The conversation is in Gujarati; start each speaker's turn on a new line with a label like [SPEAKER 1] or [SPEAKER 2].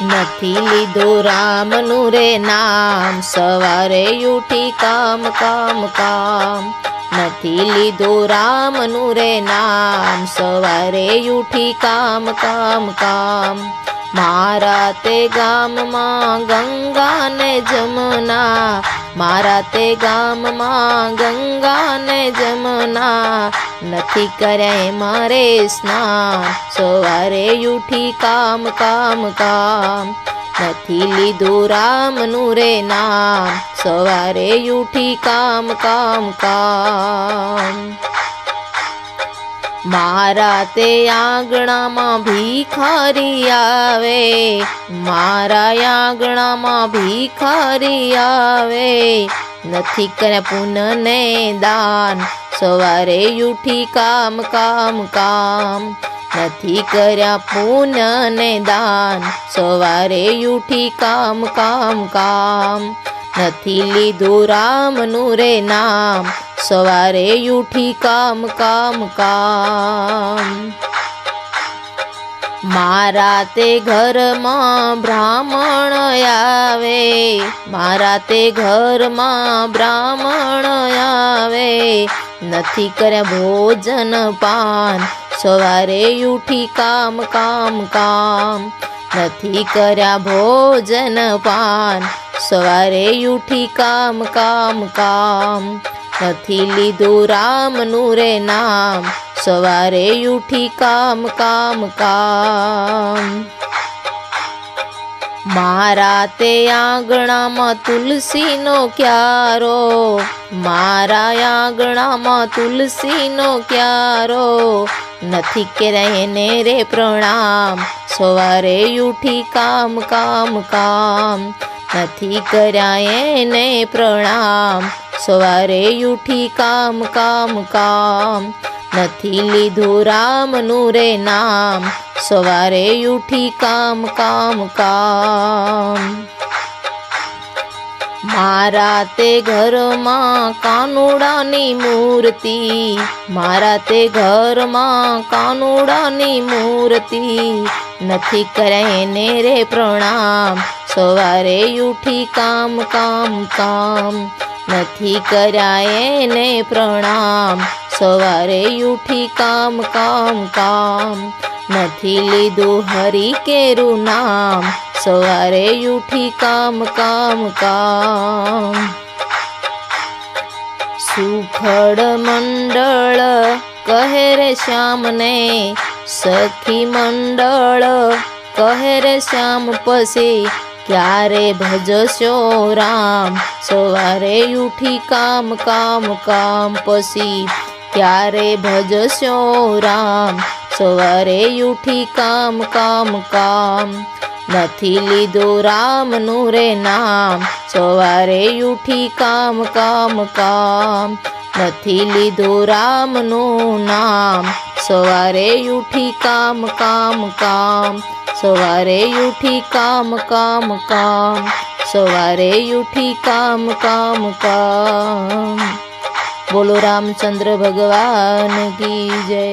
[SPEAKER 1] નથી લીધું રામનું રે નામ, સવારે ઉઠી કામ કામ કામ. નથી લીધું રામનું રે નામ, સવારે ઉઠી કામ કામ કામ. મારા તે ગામમાં ગંગા ને જમના, મારા તે ગામમાં ગંગા ને જમના. નથી કર્યા મારે સ્નાન, સવારે ઉઠી કામ કામ કામ. નથી લીધું રામનું રે નામ, સવારે ઉઠી કામ કામ કામ. મારા તે આંગણામાં ભિખારી આવે, મારા આંગણામાં ભિખારી આવે. નથી કર્યા પુનઃને દાન, સવારે ઉઠી કામ કામ કામ. નથી કર્યા પુનઃને દાન, સવારે ઉઠી કામ કામ કામ. નથી લીધું રામનું રે નામ, સવારે ઉઠી કામ કામ કામ. મારા તે ઘરમાં બ્રાહ્મણ આવે, મારા તે ઘરમાં બ્રાહ્મણ આવે. નથી કર્યા ભોજન પાન, સવારે ઉઠી કામ કામ કામ. નથી કર્યા ભોજન પાન, સવારે ઉઠી કામ કામ કામ. નથી લીધું રામનું રે નામ, સવારે ઉઠી કામ કામ કામ. મારા તે આંગણામાં તુલસીનો ક્યારો, મારા આંગણામાં તુલસીનો ક્યારો. નથી કર્યા એને રે પ્રણામ, સવારે ઉઠી કામ કામ કામ. નથી કર્યા એને પ્રણામ, સવારે ઉઠી કામ કામ કામ. નથી લીધું રામનું રે નામ, સવારે ઉઠી કામ કામ કામ. મારા તે ઘરમાં કાનુડાની મૂર્તિ, મારા તે ઘરમાં કાનુડાની મૂર્તિ. નથી કર્યા એને રે પ્રણામ, સવારે ઉઠી કામ કામ કામ. નથી કર્યા એને પ્રણામ, સવારે ઉઠી કામ કામ કામ. નથી લીધું હરિ કેરું નામ, સવારે ઉઠી કામ કામ કામ. સુખડ મંડળ કહે રે શ્યામને, સખી મંડળ કહે રે શ્યામ. પછી ક્યારે ભજશો રામ, સવારે ઉઠી કામ કામ કામ. પછી ક્યારે ભજશો રામ, સવારે ઉઠી કામ કામ કામ. નથી લીધું રામનું રે નામ, સવારે ઉઠી કામ કામ કામ. નથી લીધું રામનું નામ, સવારે ઉઠી કામ કામ કામ. સવારે ઉઠી કામ કામ કામ, સવારે ઉઠી કામ કામ કામ. બોલો રામચંદ્ર ભગવાન કી જય.